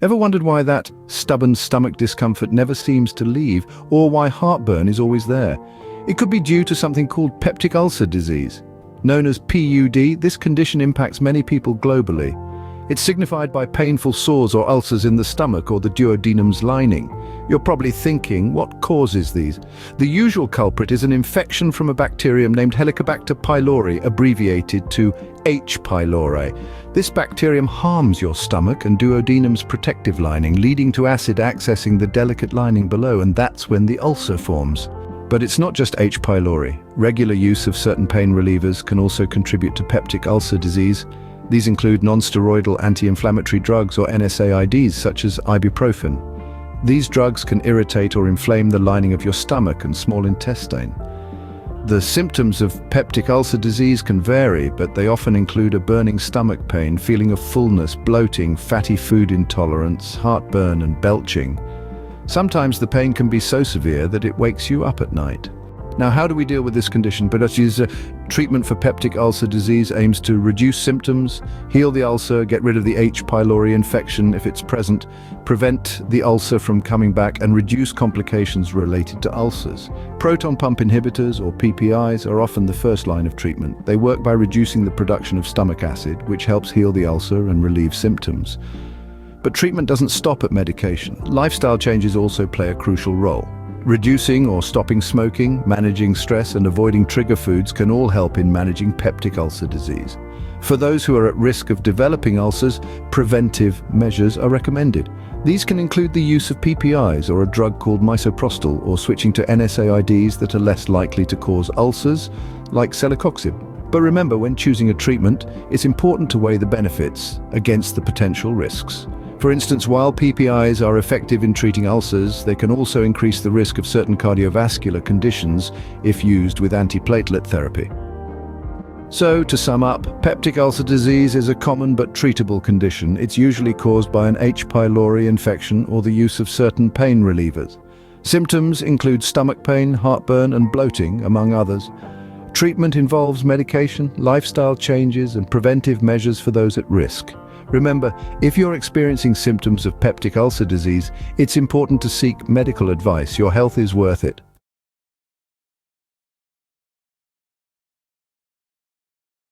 Ever wondered why that stubborn stomach discomfort never seems to leave, or why heartburn is always there? It could be due to something called peptic ulcer disease. Known as PUD, this condition impacts many people globally. It's signified by painful sores or ulcers in the stomach or the duodenum's lining. You're probably thinking, what causes these? The usual culprit is an infection from a bacterium named Helicobacter pylori, abbreviated to H. pylori. This bacterium harms your stomach and duodenum's protective lining, leading to acid accessing the delicate lining below, and that's when the ulcer forms. But it's not just H. pylori. Regular use of certain pain relievers can also contribute to peptic ulcer disease. These include nonsteroidal anti-inflammatory drugs or NSAIDs such as ibuprofen. These drugs can irritate or inflame the lining of your stomach and small intestine. The symptoms of peptic ulcer disease can vary, but they often include a burning stomach pain, feeling of fullness, bloating, fatty food intolerance, heartburn, and belching. Sometimes the pain can be so severe that it wakes you up at night. Now, how do we deal with this condition? Treatment for peptic ulcer disease aims to reduce symptoms, heal the ulcer, get rid of the H. pylori infection if it's present, prevent the ulcer from coming back, and reduce complications related to ulcers. Proton-pump inhibitors, or PPIs, are often the first line of treatment. They work by reducing the production of stomach acid, which helps heal the ulcer and relieve symptoms. But treatment doesn't stop at medication. Lifestyle changes also play a crucial role. Reducing or stopping smoking, managing stress, and avoiding trigger foods can all help in managing peptic ulcer disease. For those who are at risk of developing ulcers, preventive measures are recommended. These can include the use of PPIs or a drug called misoprostol, or switching to NSAIDs that are less likely to cause ulcers, like celecoxib. But remember, when choosing a treatment, it's important to weigh the benefits against the potential risks. For instance, while PPIs are effective in treating ulcers, they can also increase the risk of certain cardiovascular conditions if used with antiplatelet therapy. So, to sum up, peptic ulcer disease is a common but treatable condition. It's usually caused by an H. pylori infection or the use of certain pain relievers. Symptoms include stomach pain, heartburn, and bloating, among others. Treatment involves medication, lifestyle changes, and preventive measures for those at risk. Remember, if you're experiencing symptoms of peptic ulcer disease, it's important to seek medical advice. Your health is worth it.